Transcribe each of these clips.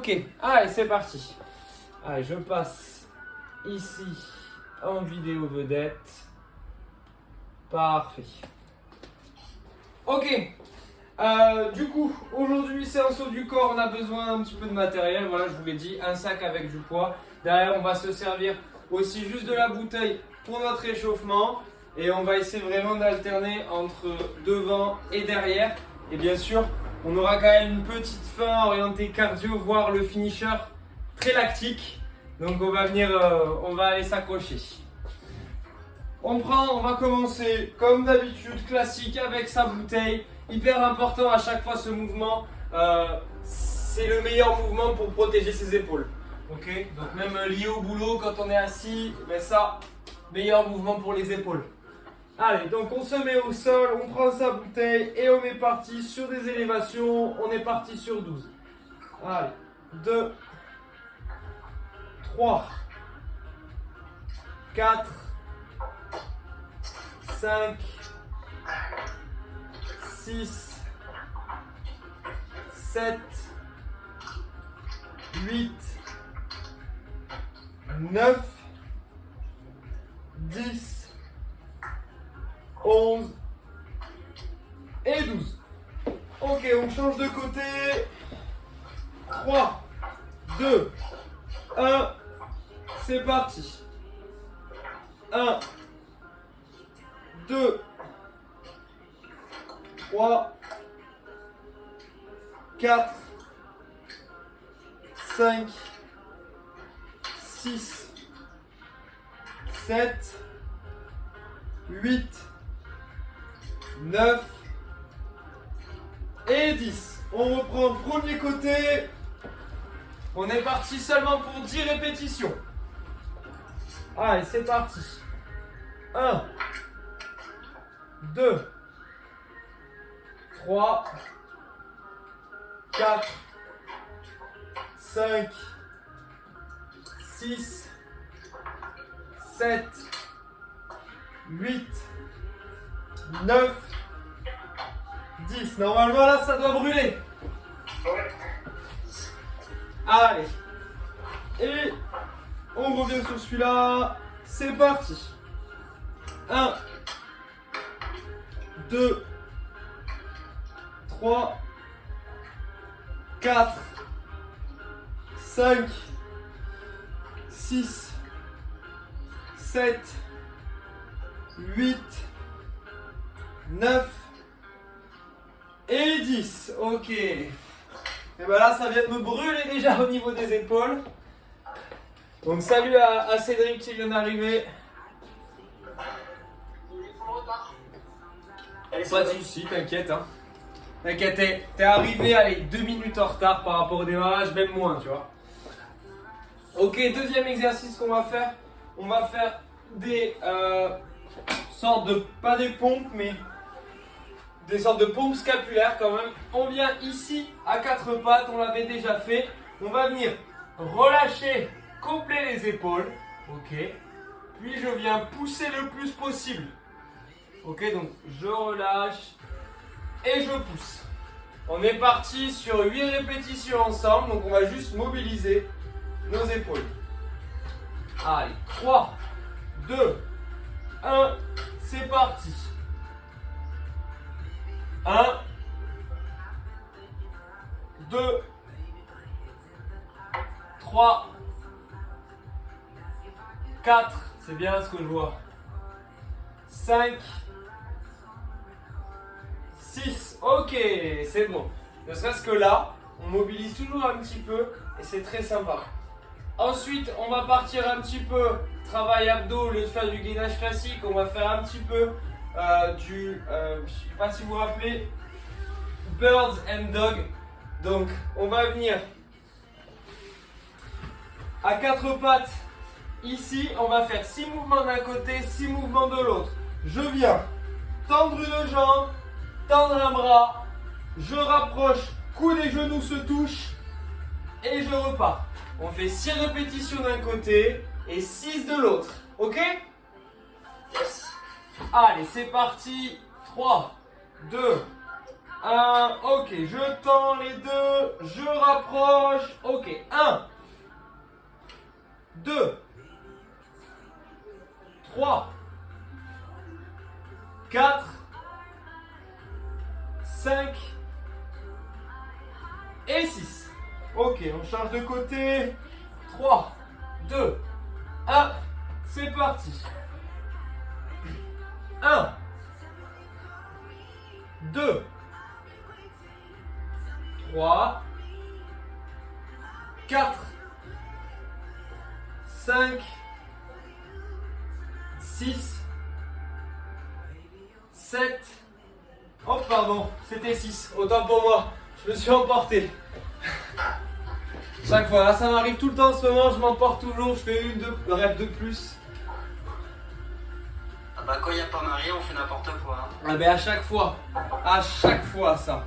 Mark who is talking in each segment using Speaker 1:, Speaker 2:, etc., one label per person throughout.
Speaker 1: Ok, allez, c'est parti. Allez, je passe ici en vidéo vedette. Parfait. Ok. Du coup, aujourd'hui, c'est un saut du corps. On a besoin un petit peu de matériel. Voilà, je vous l'ai dit, un sac avec du poids. Derrière, on va se servir aussi juste de la bouteille pour notre échauffement. Et on va essayer vraiment d'alterner entre devant et derrière. Et bien sûr, on aura quand même une petite fin orientée cardio, voire le finisher très lactique. Donc on va aller s'accrocher. On va commencer comme d'habitude, classique avec sa bouteille. Hyper important à chaque fois ce mouvement. C'est le meilleur mouvement pour protéger ses épaules. Ok, donc même lié au boulot quand on est assis, mais ça, meilleur mouvement pour les épaules. Allez, donc on se met au sol, on prend sa bouteille et on est parti sur des élévations. On est parti sur 12. Allez, 2, 3, 4, 5, 6, 7, 8, 9, 10, 11 et 12. Ok, on change de côté. 3, 2, 1. C'est parti. 1, 2, 3, 4, 5, 6, 7, 8, 9 et 10. On reprend le premier côté. On est parti seulement pour 10 répétitions. Allez, c'est parti. 1, 2, 3, 4, 5, 6, 7, 8, 9, 10. Normalement là ça doit brûler. Allez. Et on revient sur celui-là. C'est parti. 1, 2, 3, 4, 5, 6, 7, 8, 9 et 10. Ok. Et ben là, ça vient de me brûler déjà au niveau des épaules. Donc salut à Cédric qui vient d'arriver. Pas de soucis, t'inquiète. Hein. T'inquiète, t'es arrivé, allez, 2 minutes en retard par rapport au démarrage, même moins, tu vois. Ok, deuxième exercice qu'on va faire. On va faire des sortes de, pas des pompes, mais des sortes de pompes scapulaires quand même. On vient ici à 4 pattes, on l'avait déjà fait. On va venir relâcher complet les épaules. Ok. Puis je viens pousser le plus possible. Ok, donc je relâche et je pousse. On est parti sur 8 répétitions ensemble, donc on va juste mobiliser nos épaules. Allez, 3, 2, 1, c'est parti. 1, 2, 3, 4, c'est bien ce que je vois. 5, 6, ok, c'est bon. Ne serait-ce que là, on mobilise toujours un petit peu et c'est très sympa. Ensuite, on va partir un petit peu travail abdos au lieu de faire du gainage classique. On va faire un petit peu je ne sais pas si vous vous rappelez, Birds and Dog. Donc, on va venir à 4 pattes. Ici, on va faire 6 mouvements d'un côté, 6 mouvements de l'autre. Je viens tendre une jambe, tendre un bras, je rapproche, coude et genoux se touchent et je repars. On fait 6 répétitions d'un côté et 6 de l'autre. Ok? Yes. Allez, c'est parti. 3, 2, 1, ok, je tends les deux, je rapproche, ok, 1, 2, 3, 4, 5 et 6. Ok, on change de côté. 3, 2, 1, c'est parti. 1, 2, 3, 4, 5, 6, 7. Oh pardon, c'était 6. Autant pour moi, je me suis emporté. Chaque fois, là, ça m'arrive tout le temps en ce moment, je m'emporte toujours, je fais une rep de plus.
Speaker 2: Ah bah quand il n'y a pas Marie, on fait n'importe quoi. Hein.
Speaker 1: Ah ben à chaque fois ça.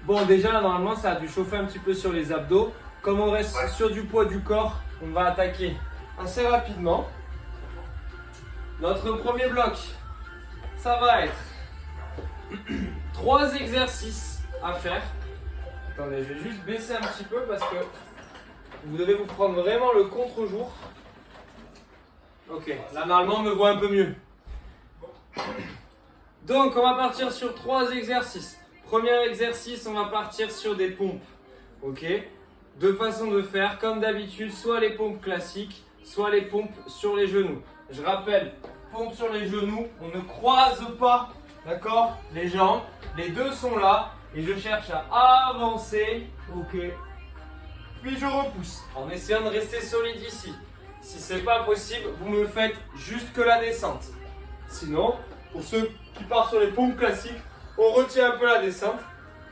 Speaker 1: Bon déjà là, normalement ça a dû chauffer un petit peu sur les abdos. Comme on reste sur du poids du corps, on va attaquer assez rapidement. Notre premier bloc, ça va être 3 exercices à faire. Attendez, je vais juste baisser un petit peu parce que vous devez vous prendre vraiment le contre-jour. Ok, là normalement on me voit un peu mieux. Donc on va partir sur 3 exercices. Premier exercice, on va partir sur des pompes. Ok, deux façons de faire, comme d'habitude, soit les pompes classiques, soit les pompes sur les genoux. Je rappelle, pompe sur les genoux, on ne croise pas, d'accord, les jambes. Les deux sont là et je cherche à avancer. Ok, puis je repousse en essayant de rester solide ici. Si c'est pas possible, vous me faites juste que la descente. Sinon, pour ceux qui partent sur les pompes classiques, on retient un peu la descente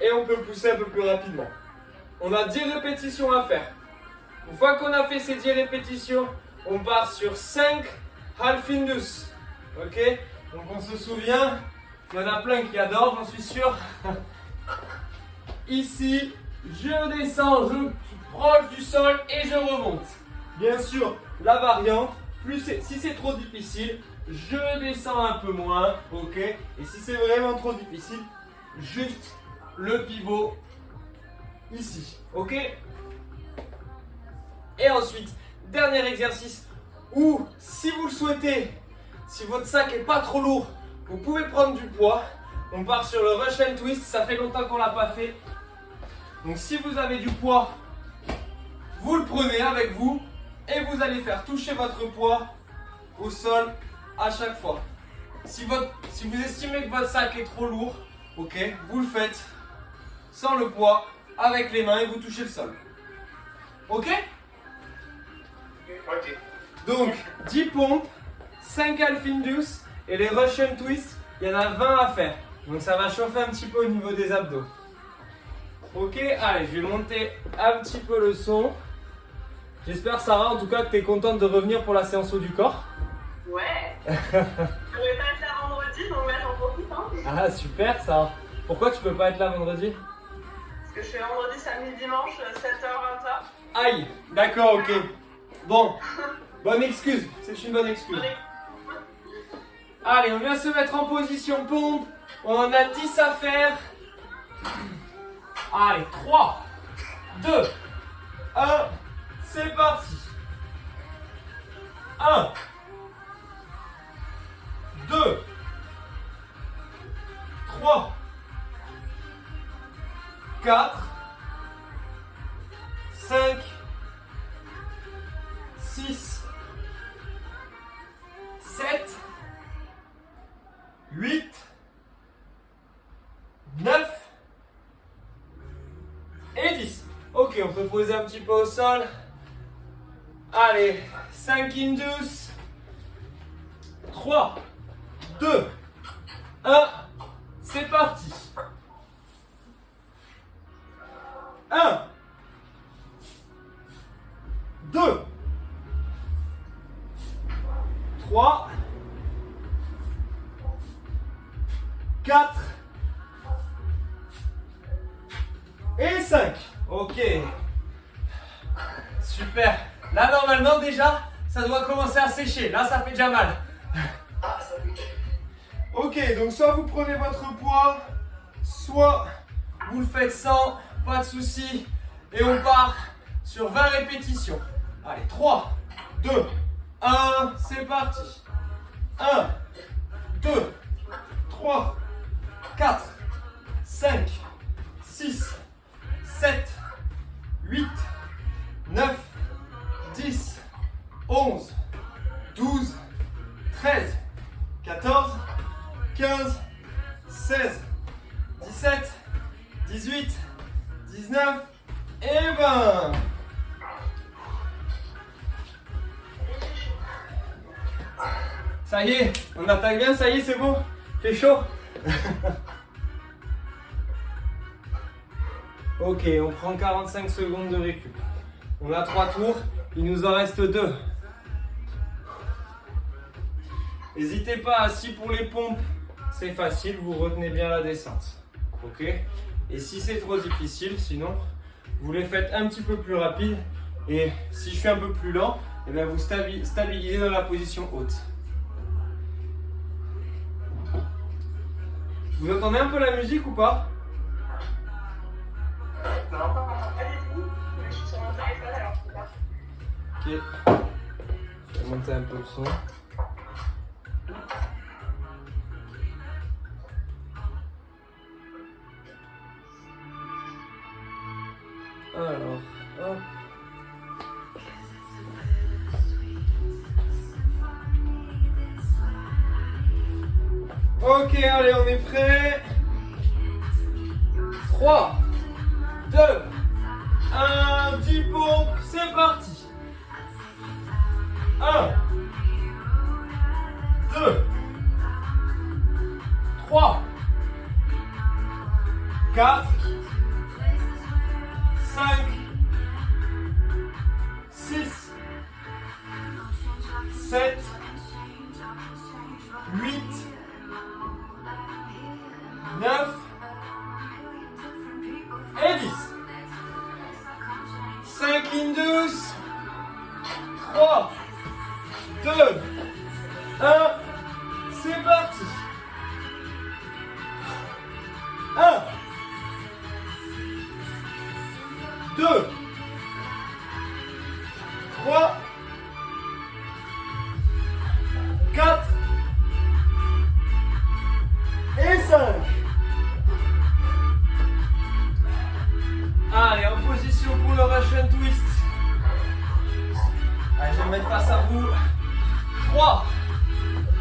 Speaker 1: et on peut pousser un peu plus rapidement. On a 10 répétitions à faire. Une fois qu'on a fait ces 10 répétitions, on part sur 5 half indus. Ok? Donc on se souvient, il y en a plein qui adorent, j'en suis sûr. Ici, je descends, je suis proche du sol et je remonte. Bien sûr, la variante, si c'est trop difficile, je descends un peu moins, ok? Et si c'est vraiment trop difficile, juste le pivot ici, ok? Et ensuite, dernier exercice où, si vous le souhaitez, si votre sac n'est pas trop lourd, vous pouvez prendre du poids. On part sur le Russian Twist, ça fait longtemps qu'on ne l'a pas fait. Donc si vous avez du poids, vous le prenez avec vous et vous allez faire toucher votre poids au sol à chaque fois. Si vous estimez que votre sac est trop lourd, ok, vous le faites sans le poids, avec les mains et vous touchez le sol. Ok?
Speaker 2: Ok.
Speaker 1: Donc 10 pompes, 5 half indus et les Russian Twist, il y en a 20 à faire. Donc ça va chauffer un petit peu au niveau des abdos. Ok, allez, je vais monter un petit peu le son. J'espère, Sarah, en tout cas, que tu es contente de revenir pour la séance haut du corps.
Speaker 3: Ouais. Je pourrais pas être là vendredi, donc là j'en profite. Hein.
Speaker 1: Ah, super ça. Pourquoi tu peux pas être là vendredi?
Speaker 3: Parce que je fais vendredi, samedi, dimanche, 7h, 20h.
Speaker 1: Aïe, d'accord, ok. Bon, bonne excuse, c'est une bonne excuse. Allez, on vient se mettre en position pompe. On en a 10 à faire. Allez, 3, 2, 1, c'est parti. 1, 2, 3, 4, 5, 6, 7, 8, 9 et 10. Ok, on peut poser un petit peu au sol. Allez, 5 indus. 3, 2, 1, c'est parti. 1, 2, 3, 4 et 5. Ok. Super. Là, normalement, déjà, ça doit commencer à sécher. Là, ça fait déjà mal.
Speaker 2: Ah, ça pique.
Speaker 1: Ok, donc soit vous prenez votre poids, soit vous le faites sans, pas de souci. Et on part sur 20 répétitions. Allez, 3, 2, 1, c'est parti. 1, 2, 3, 4, 5, 6, 7, 8, 9, 10, 11, 12, 13, 14, 15, 16, 17, 18, 19 et 20. Ça y est, on attaque bien, ça y est, c'est bon. Fait chaud. Ok, on prend 45 secondes de récup. On a 3 tours, il nous en reste 2. N'hésitez pas, si pour les pompes c'est facile, vous retenez bien la descente. Ok? Et si c'est trop difficile, sinon, vous les faites un petit peu plus rapide. Et si je suis un peu plus lent, eh bien vous stabilisez dans la position haute. Vous entendez un peu la musique ou pas?
Speaker 3: Non, pas du tout. Je suis sur mon téléphone alors c'est pas.
Speaker 1: Ok. Je vais monter un peu le son. Alors, hop. Ok, allez, on est prêt. 3, 2, 1, 10 pompes, c'est parti. 1, 2, 3, 4, 5, 6, 7, 8, 9 et 10. 5 Indus. 3, 2, 1, c'est parti. 1, 2, 3, 4 et 5. Allez, en position pour le Russian Twist. Allez, je vais me mettre face à vous. 3,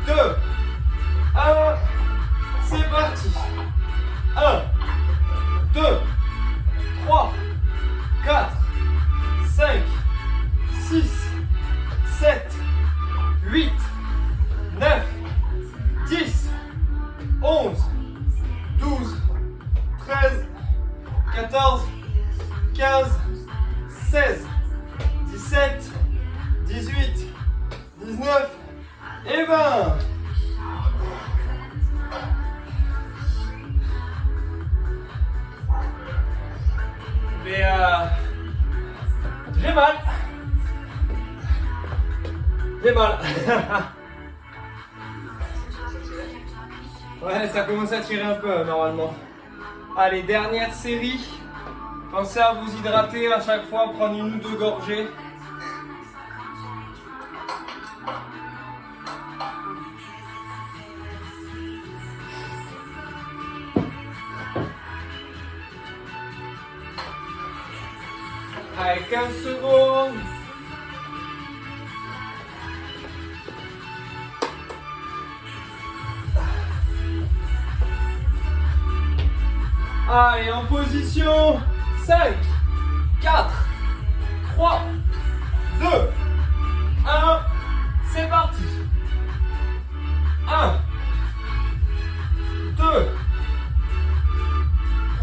Speaker 1: 2, 1, c'est parti. 1, 2, 3, 4, 5, 6, 7, 8, 9, 10, 11, 12, 13, 14, 15, 16, 17, 18, 19 et 20. Mais j'ai mal. J'ai mal. Ouais, ça commence à tirer un peu normalement. Allez, dernière série. Pensez à vous hydrater à chaque fois, prendre 1 ou 2 gorgées. Allez, 15 secondes. Allez, en position. 5, 4, 3, 2, 1, c'est parti. 1, 2,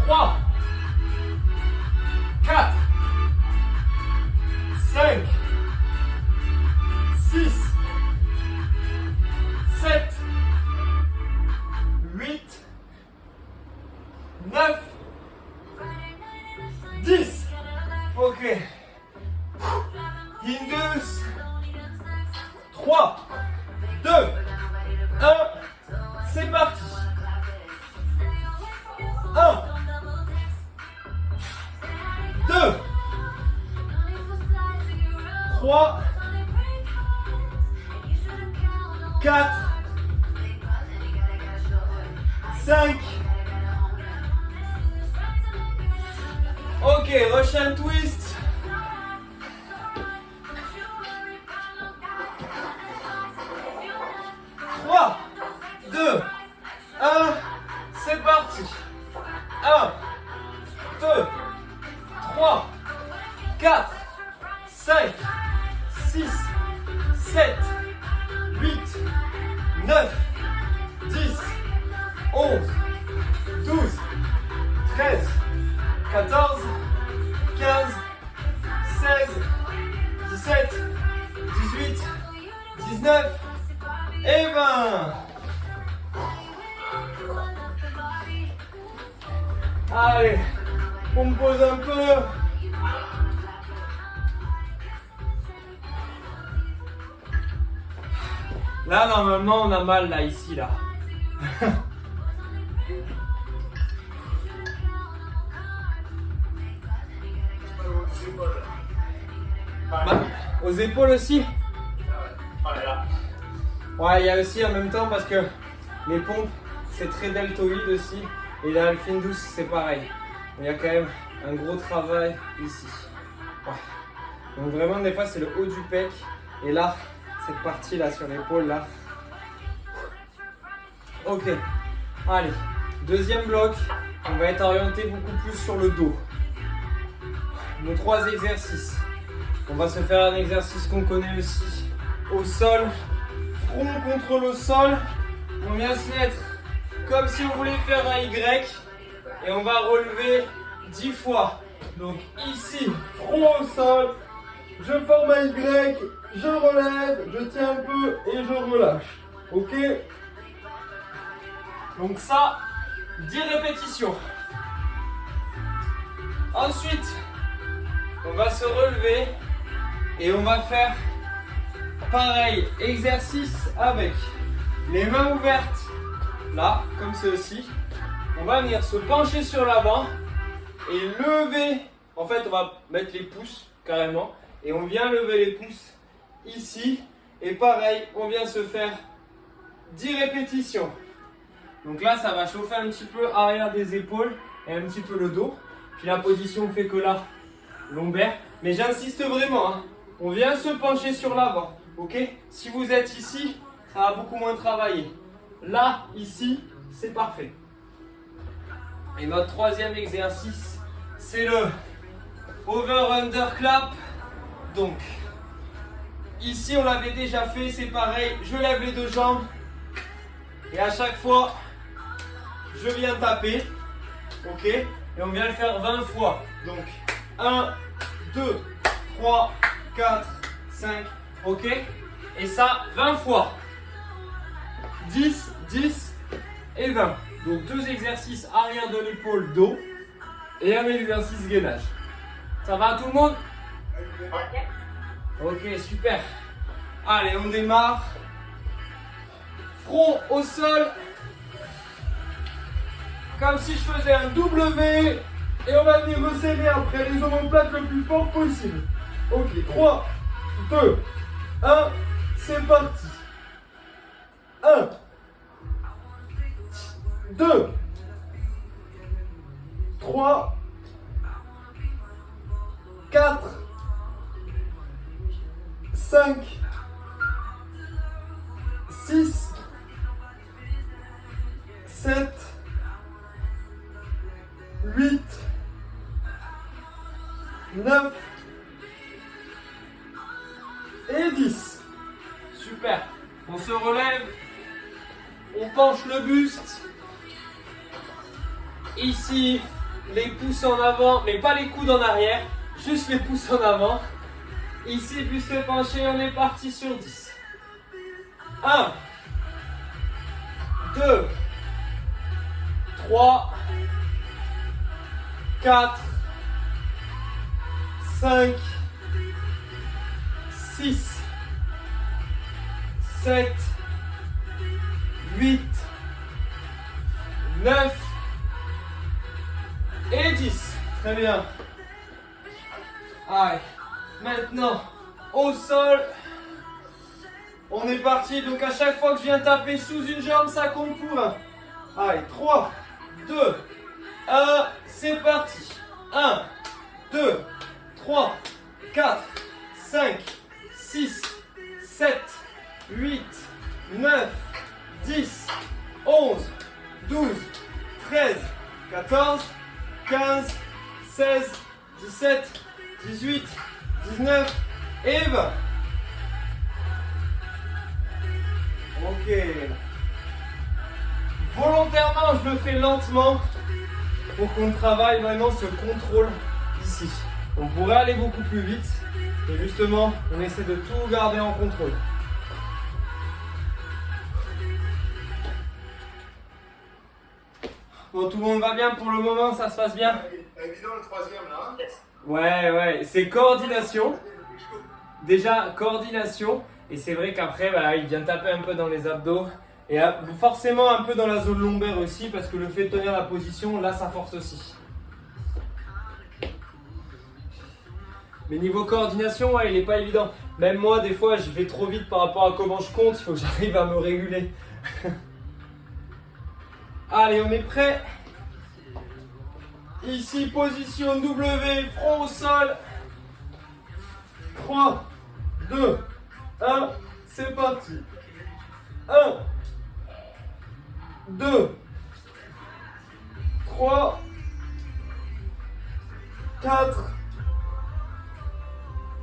Speaker 1: 3, 4, 5, 6, 7, 8, 9, 10. Ok. Indus. 3, 2, 1. C'est parti. 1, 2, 3, 4, 5. Ok, Russian twist. 3, 2, 1, c'est parti. 1, 2, 3, 4, 5, 6, 7, 8, 9, 10, 11, 12, 13, 14, 15, 16, 17, 18, 19 et 20. Allez, on me pose un peu. Là, normalement, on a mal, là, ici, là. Bah, aux épaules aussi. Ouais, il y a aussi en même temps parce que les pompes, c'est très deltoïde aussi. Et la halfine douce, c'est pareil. Il y a quand même un gros travail ici. Ouais. Donc vraiment, des fois, c'est le haut du pec. Et là, cette partie là sur l'épaule là. Ok. Allez, deuxième bloc. On va être orienté beaucoup plus sur le dos. Nos 3 exercices. On va se faire un exercice qu'on connaît aussi. Au sol, front contre le sol. On vient se mettre comme si on voulait faire un Y. Et on va relever 10 fois. Donc ici, front au sol. Je forme un Y. Je relève, je tiens un peu et je relâche. Ok? Donc ça, 10 répétitions. Ensuite, on va se relever et on va faire pareil, exercice avec les mains ouvertes, là, comme ceci. On va venir se pencher sur l'avant et lever. En fait, on va mettre les pouces carrément et on vient lever les pouces ici. Et pareil, on vient se faire 10 répétitions. Donc là, ça va chauffer un petit peu arrière des épaules et un petit peu le dos. Puis la position fait que là, lombaire. Mais j'insiste vraiment, hein. On vient se pencher sur l'avant. Ok? Si vous êtes ici, ça va beaucoup moins travailler. Là, ici, c'est parfait. Et notre troisième exercice, c'est le over-under clap. Donc, ici, on l'avait déjà fait, c'est pareil. Je lève les 2 jambes. Et à chaque fois, je viens taper. Ok? Et on vient le faire 20 fois. Donc, 1, 2, 3, 4, 5. Ok? Et ça, 20 fois. 10, 10 et 20. Donc, 2 exercices arrière de l'épaule, dos. Et un exercice gainage. Ça va tout le monde? Ok, super. Allez, on démarre. Front au sol. Comme si je faisais un W. Et on va venir resserrer après les omoplates le plus fort possible. Ok, 3, 2, 1, c'est parti. 1, 2, 3, 4, 5, 6, 7, 8, 9 et 10. Super. On se relève. On penche le buste. Ici, les pouces en avant, mais pas les coudes en arrière. Juste les pouces en avant. Ici, buste penché, on est parti sur 10. 1, 2, 3, 4, 5, 6, 7, 8, 9 et 10. Très bien. Allez, maintenant, au sol. On est parti. Donc à chaque fois que je viens taper sous une jambe, ça compte pour 1. Allez, 3, 2, 1. C'est parti. 1, 2, 3, 4, 5, 6, 7, 8, 9, 10, 11, 12, 13, 14, 15, 16, 17, 18, 19 et 20. Ok. Volontairement, je le fais lentement pour qu'on travaille vraiment ce contrôle ici. On pourrait aller beaucoup plus vite, et justement, on essaie de tout garder en contrôle. Bon, tout le monde va bien pour le moment, ça se passe bien?
Speaker 4: Évident le troisième là. Hein.
Speaker 1: Ouais, c'est coordination. Déjà, coordination. Et c'est vrai qu'après, bah, il vient taper un peu dans les abdos. Et forcément un peu dans la zone lombaire aussi, parce que le fait de tenir la position, là, ça force aussi. Mais niveau coordination, ouais, il n'est pas évident. Même moi, des fois, je vais trop vite par rapport à comment je compte. Il faut que j'arrive à me réguler. Allez, on est prêt. Ici, position W, front au sol. 3, 2, 1, c'est parti. 1, 2, 3, 4,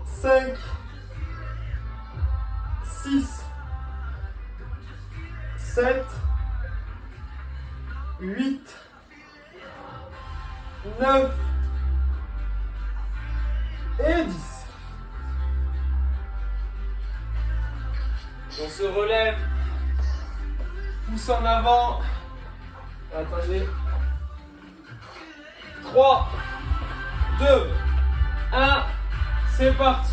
Speaker 1: 5, 6, 7, 8, 9 et 10. On se relève, pouce en avant. Attendez. 3, 2, 1, c'est parti.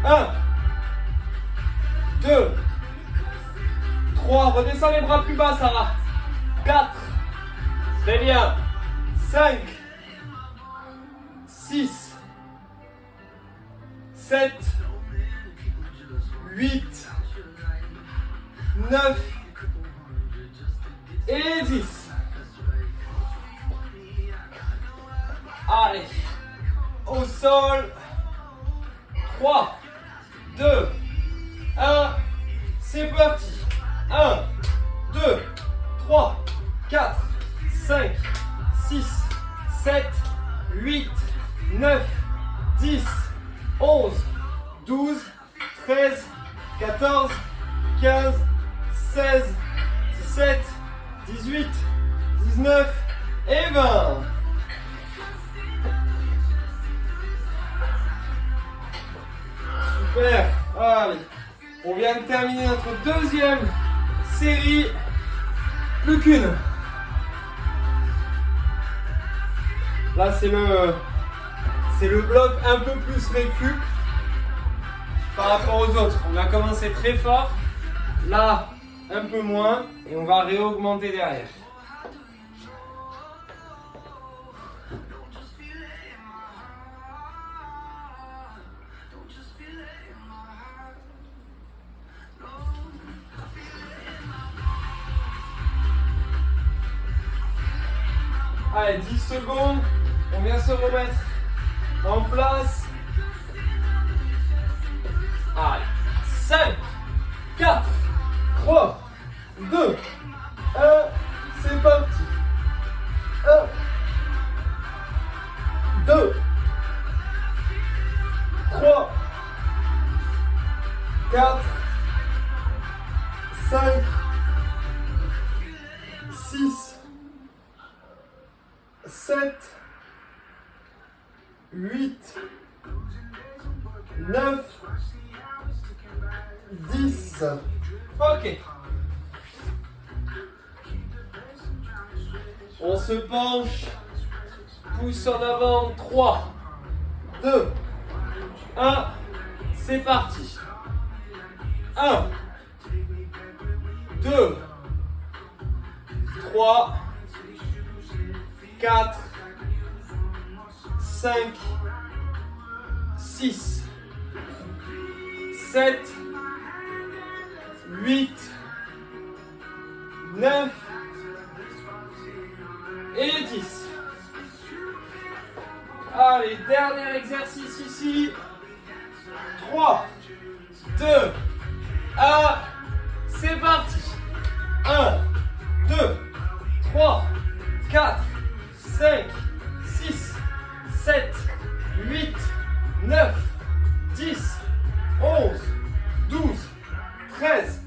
Speaker 1: 1, 2, 3, redescends les bras plus bas, Sarah. 4, très bien. 5, 6, 7, 8, 9 et 10. Allez, au sol. 3, 2, 1, c'est parti. 1, 2, 3, 4, 5, 6, 7, 8, 9, 10, 11, 12, 13, 14, 15, 16, 17, 18, 19 et 20. Super. Allez, on vient de terminer notre deuxième série. Plus qu'une. Là, c'est le bloc un peu plus récup par rapport aux autres. On a commencé très fort. Là, un peu moins. Et on va réaugmenter derrière. Allez, 10 secondes, on vient se remettre en place. Allez, 5, 4, 3, 2, 1, c'est parti. 1, 2, 3, 4, 5, 6, 7, 8, 9, 10. Ok. On se penche. Pouce en avant. 3, 2, 1. C'est parti. 1, 2, 3, 4, 5, 6, 7, 8, 9 et 10. Allez, dernier exercice ici. 3, 2, 1. C'est parti. 1, 2, 3, 4, 5, 6, 7, 8, 9, 10, 11, 12, 13,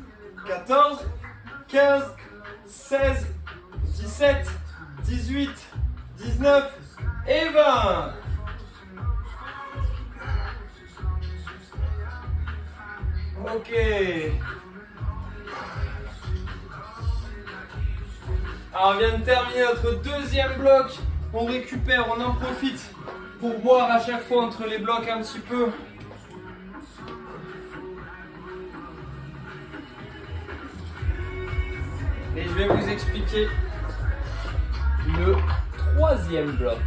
Speaker 1: 14, 15, 16, 17, 18, 19 et 20. Ok. Alors on vient de terminer notre deuxième bloc. On récupère, on en profite pour boire à chaque fois entre les blocs un petit peu. Et je vais vous expliquer le troisième bloc.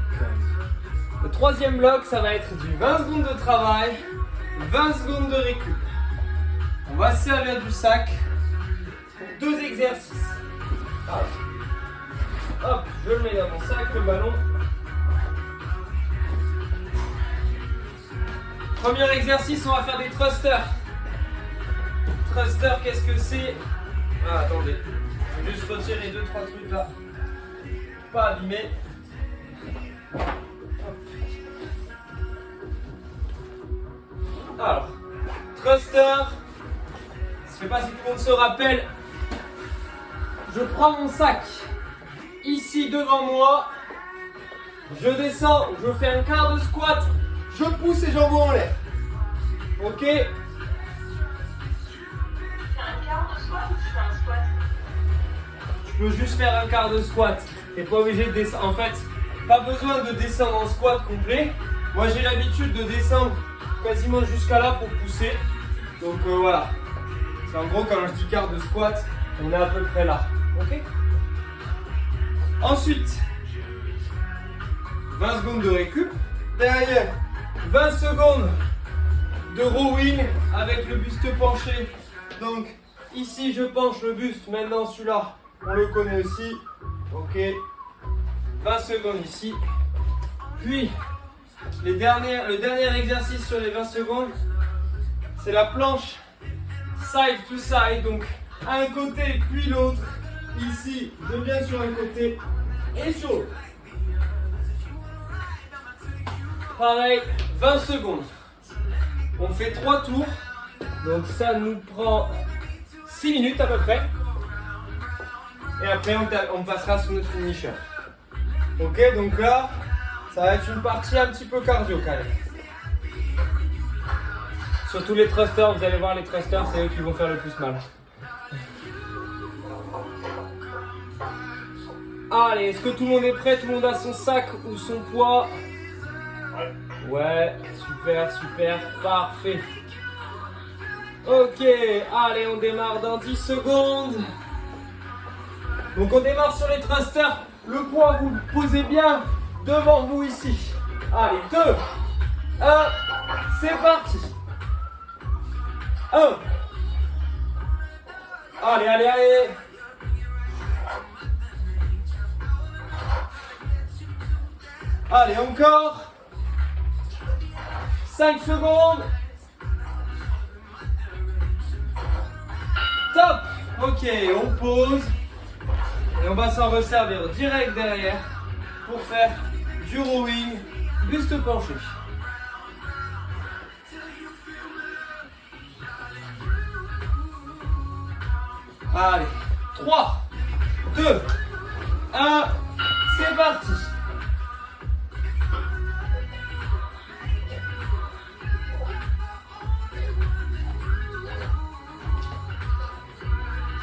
Speaker 1: Le troisième bloc, ça va être du 20 secondes de travail, 20 secondes de récup. On va se servir du sac pour 2 exercices. Alors, hop, je le mets dans mon sac, le ballon. Premier exercice, on va faire des thrusters. Thruster, qu'est-ce que c'est? Ah, attendez. Je vais juste retirer 2-3 trucs là. Pas abîmer. Alors, thruster. Je sais pas si tout le monde se rappelle. Je prends mon sac ici devant moi. Je descends, je fais un quart de squat. Je pousse les jambes en l'air. Ok?
Speaker 3: Tu fais un quart de squat ou tu fais un squat?
Speaker 1: Tu peux juste faire un quart de squat. T'es pas obligé de descendre. En fait, pas besoin de descendre en squat complet. Moi j'ai l'habitude de descendre quasiment jusqu'à là pour pousser. Donc voilà. C'est en gros quand je dis quart de squat, on est à peu près là. Ok? Ensuite, 20 secondes de récup. Derrière, 20 secondes de rowing avec le buste penché. Donc ici je penche le buste. Maintenant celui-là, on le connaît aussi. Ok. 20 secondes ici. Puis le dernier exercice sur les 20 secondes, c'est la planche side to side. Donc un côté puis l'autre. Ici, je viens sur un côté et sur l'autre. Pareil, 20 secondes. On fait 3 tours. Donc ça nous prend 6 minutes à peu près. Et après on passera sur notre finisher. Ok, donc là, ça va être une partie un petit peu cardio quand même. Surtout les thrusters, vous allez voir les thrusters, c'est eux qui vont faire le plus mal. Allez, est-ce que tout le monde est prêt? Tout le monde a son sac ou son poids? Ouais, super, super, parfait. Ok, allez, on démarre dans 10 secondes. Donc on démarre sur les thrusters. Le poids, vous le posez bien devant vous ici. Allez, 2, 1, c'est parti. 1. Allez, allez, allez. Allez, encore. 5 secondes. Top. Ok, on pose. Et on va s'en resservir direct derrière pour faire du rowing, buste penché. Allez, 3, 2, 1, c'est parti.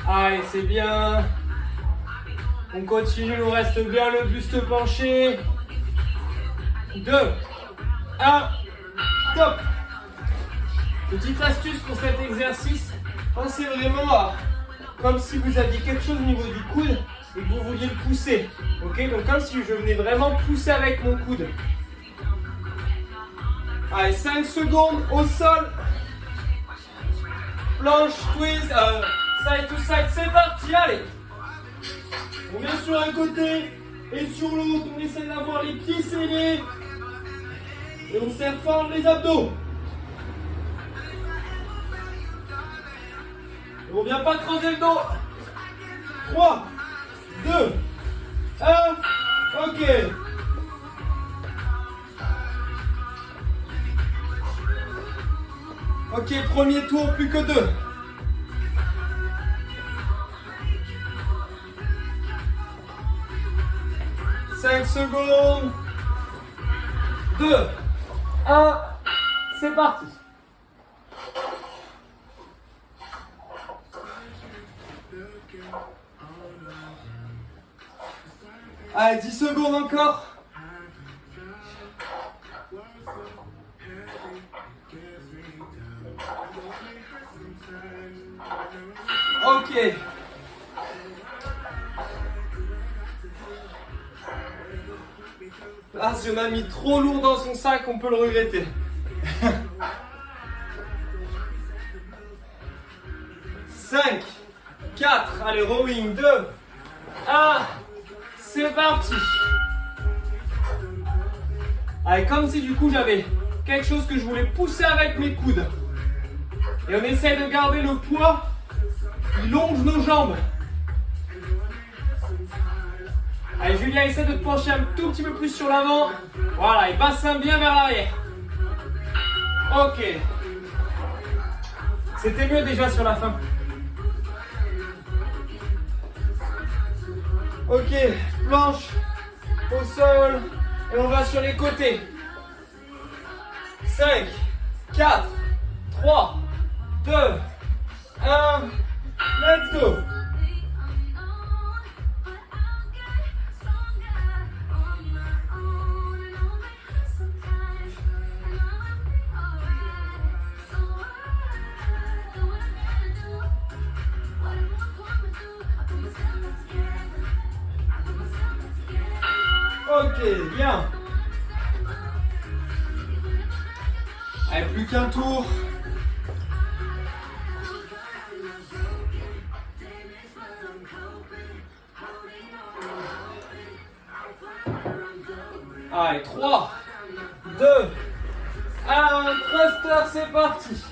Speaker 1: Allez, c'est bien. On continue, il nous reste bien le buste penché. 2, 1, top. Petite astuce pour cet exercice, pensez vraiment à, comme si vous aviez quelque chose au niveau du coude, et que vous vouliez le pousser. Ok, donc comme si je venais vraiment pousser avec mon coude. Allez, 5 secondes au sol. Planche, twist, side to side, c'est parti, allez. On vient sur un côté et sur l'autre, on essaie d'avoir les pieds serrés. Et on serre fort les abdos. Et on vient pas creuser le dos. 3, 2, 1, ok. Ok, premier tour, plus que 2. « 5 secondes. 2, 1, c'est parti. Allez, 10 secondes encore. Ok. Ah, si on a mis trop lourd dans son sac, on peut le regretter. 5, 4, allez, rowing, 2, 1, c'est parti. Allez, comme si du coup j'avais quelque chose que je voulais pousser avec mes coudes. Et on essaie de garder le poids qui longe nos jambes. Allez, Julien, essaie de te pencher un tout petit peu plus sur l'avant. Voilà, et bassin bien vers l'arrière. Ok. C'était mieux déjà sur la fin. Ok, planche au sol. Et on va sur les côtés. 5, 4, 3, 2, 1. Let's go. Ok, bien. Allez, plus qu'un tour. Allez, 3, 2, 1, thruster, c'est parti.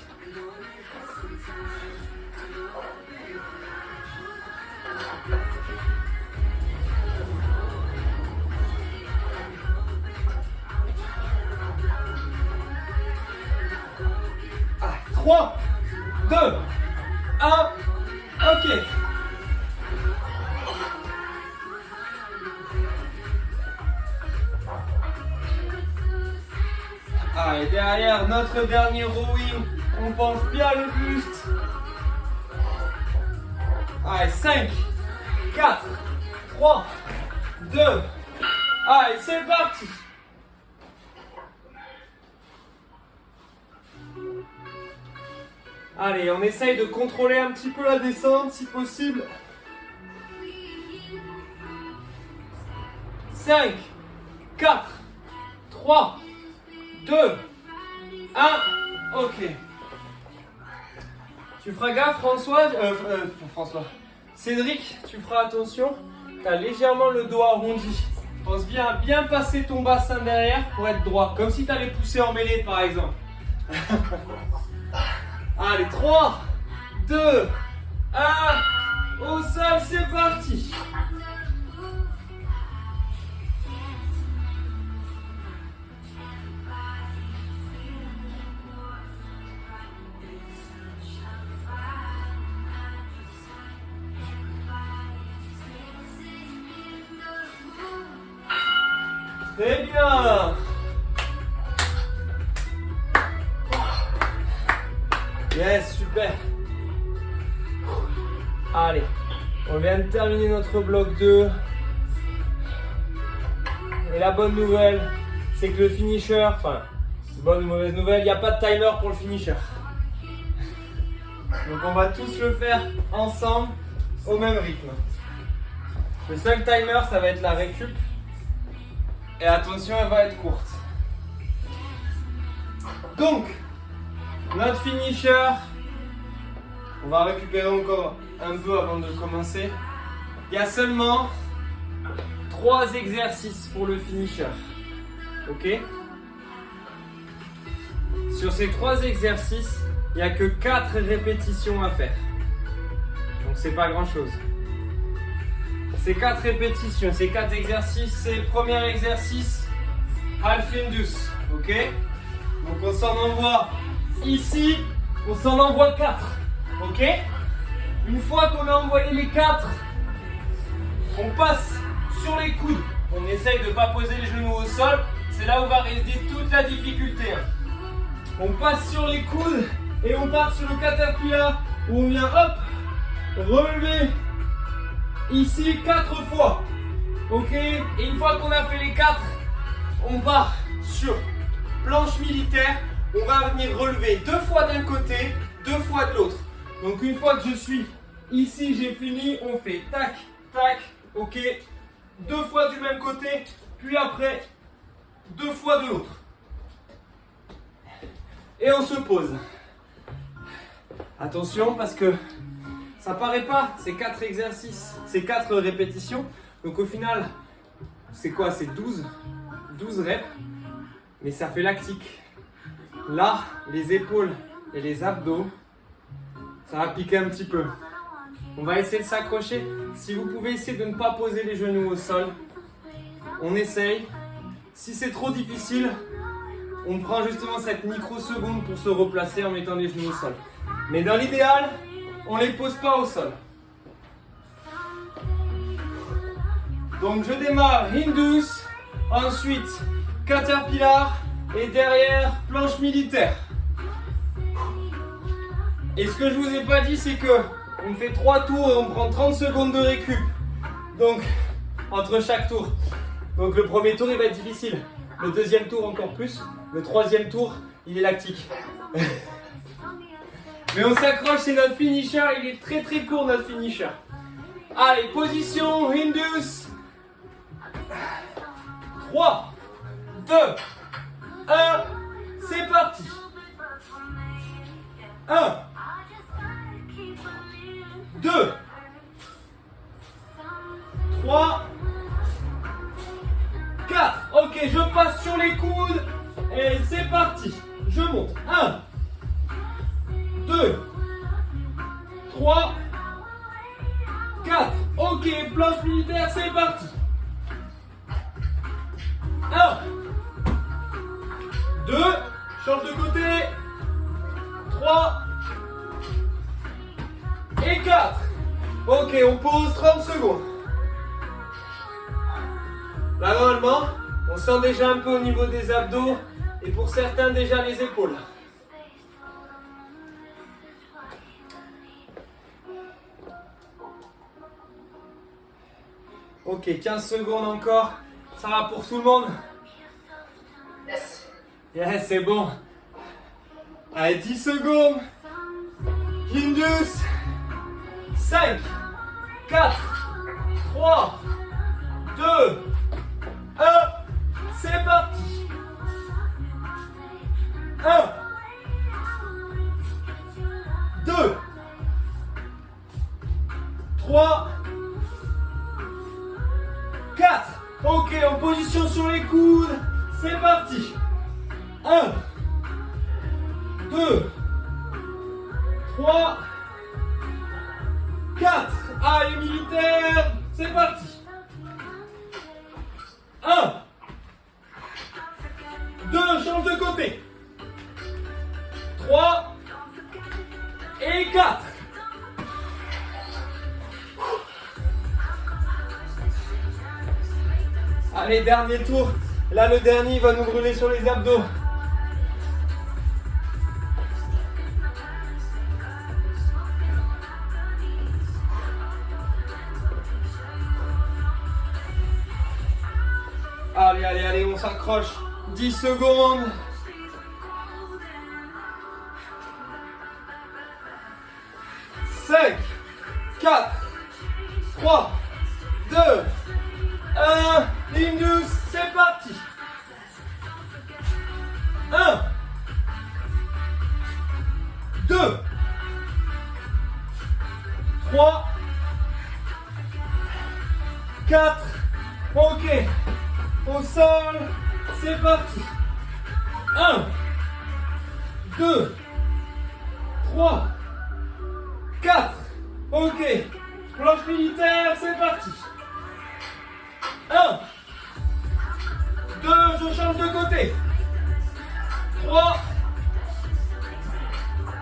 Speaker 1: Allez, 3, 2, 1, ok. Allez, derrière notre dernier rowing, on penche bien le buste. Allez, 5, 4, 3, 2, allez, c'est parti. Allez, on essaye de contrôler un petit peu la descente si possible. 5, 4, 3, 2, 1, ok. Tu feras gaffe, François. Cédric, tu feras attention. Tu as légèrement le dos arrondi. Pense bien à bien passer ton bassin derrière pour être droit. Comme si tu allais pousser en mêlée, par exemple. Allez, 3, 2, 1. Au sol, c'est parti. Très bien. Yes, super. Allez, on vient de terminer notre bloc 2. Et la bonne nouvelle, c'est que le finisher, enfin, bonne ou mauvaise nouvelle, il n'y a pas de timer pour le finisher. Donc on va tous le faire ensemble, au même rythme. Le seul timer, ça va être la récup. Et attention, elle va être courte. Donc, notre finisher, on va récupérer encore un peu avant de commencer. Il y a seulement 3 exercices pour le finisher. Ok? Sur ces 3 exercices, il n'y a que 4 répétitions à faire. Donc c'est pas grand chose. Ces 4 répétitions, ces 4 exercices, c'est le premier exercice, half Indus. Ok? Donc on s'en envoie ici, on s'en envoie 4. Ok? Une fois qu'on a envoyé les 4, on passe sur les coudes. On essaye de ne pas poser les genoux au sol. C'est là où va résider toute la difficulté. On passe sur les coudes et on part sur le caterpillar où on vient hop, relever ici 4 fois. Ok? Et une fois qu'on a fait les 4, on part sur planche militaire. On va venir relever 2 fois d'un côté, 2 fois de l'autre. Donc une fois que je suis ici, j'ai fini, on fait tac, tac, ok, 2 fois du même côté, puis après 2 fois de l'autre. Et on se pose. Attention parce que ça paraît pas, c'est 4 exercices, c'est 4 répétitions. Donc au final, c'est quoi? C'est 12 reps, mais ça fait lactique. Là, les épaules et les abdos, ça va piquer un petit peu. On va essayer de s'accrocher. Si vous pouvez essayer de ne pas poser les genoux au sol, on essaye. Si c'est trop difficile, on prend justement cette microseconde pour se replacer en mettant les genoux au sol. Mais dans l'idéal, on ne les pose pas au sol. Donc je démarre Hindus, ensuite Caterpillar et derrière planche militaire. Et ce que je vous ai pas dit, c'est que on fait 3 tours et on prend 30 secondes de récup. Donc entre chaque tour. Donc le premier tour il va être difficile. Le deuxième tour encore plus. Le troisième tour il est lactique. Mais on s'accroche, c'est notre finisher. Il est très très court notre finisher. Allez, position Hindus. 3, 2, 1, c'est parti. 1, 2, 3, 4. Ok, je passe sur les coudes et c'est parti. Je monte. 1, 2, 3, 4. Ok, planche militaire, c'est parti. 1, 2, change de côté. 3 et 4. Ok, on pose 30 secondes. Là, normalement, on sent déjà un peu au niveau des abdos et pour certains déjà les épaules. Ok, 15 secondes encore. Ça va pour tout le monde?
Speaker 2: Yes.
Speaker 1: Yes, c'est bon. Allez, 10 secondes. Hindus. 5, 4, 3, 2, 1. C'est parti. 1, 2, 3, 4. Ok, en position sur les coudes. C'est parti. 1, 2, 3, 4. Allez, militaire. C'est parti. 1, 2, change de côté. 3 et 4. Allez, dernier tour. Là, le dernier, il va nous brûler sur les abdos. Allez, allez, allez, on s'accroche. 10 secondes. Cinq, 4, 3, 2, 1, ligne douce, c'est parti. 1, 2, 3, 4, ok, au sol, c'est parti. 1, 2, 3, 4, ok, planche militaire, c'est parti. 1, 2, je change de côté. 3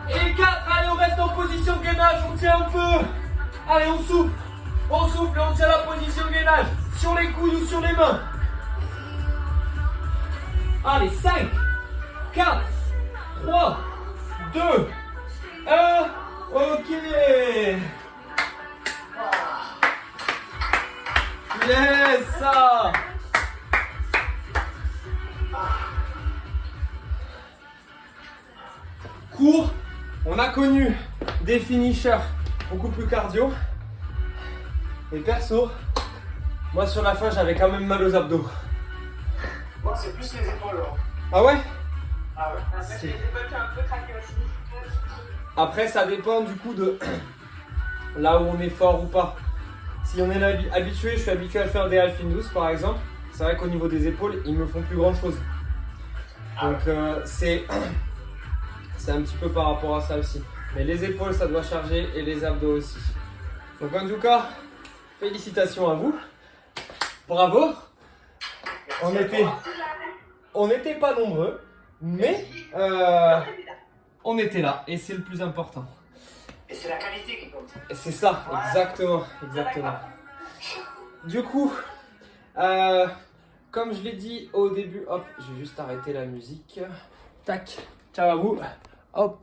Speaker 1: et 4, allez, on reste en position gainage, on tient un peu. Allez, on souffle et on tient la position gainage, sur les coudes ou sur les mains. Allez, 5, 4, 3, 2, 1, ok. Yes, ça. Court, on a connu des finishers beaucoup plus cardio. Et perso, moi sur la fin j'avais quand même mal aux abdos.
Speaker 4: Moi, c'est plus les épaules. Hein.
Speaker 1: Ah ouais?
Speaker 4: Ah ouais.
Speaker 3: Après, j'ai les épaules qui ont un peu craqué aussi.
Speaker 1: Après ça dépend du coup de là où on est fort ou pas. Si on est habitué, je suis habitué à faire des half douce par exemple. C'est vrai qu'au niveau des épaules, ils me font plus grand chose. Donc c'est un petit peu par rapport à ça aussi. Mais les épaules ça doit charger et les abdos aussi. Donc en tout cas, félicitations à vous. Bravo. On n'était pas nombreux, mais on était là et c'est le plus important.
Speaker 4: Et c'est la qualité qui compte.
Speaker 1: Et c'est ça,
Speaker 4: Voilà.
Speaker 1: exactement. Du coup, comme je l'ai dit au début, hop, je vais juste arrêter la musique. Tac, ciao à vous. Hop.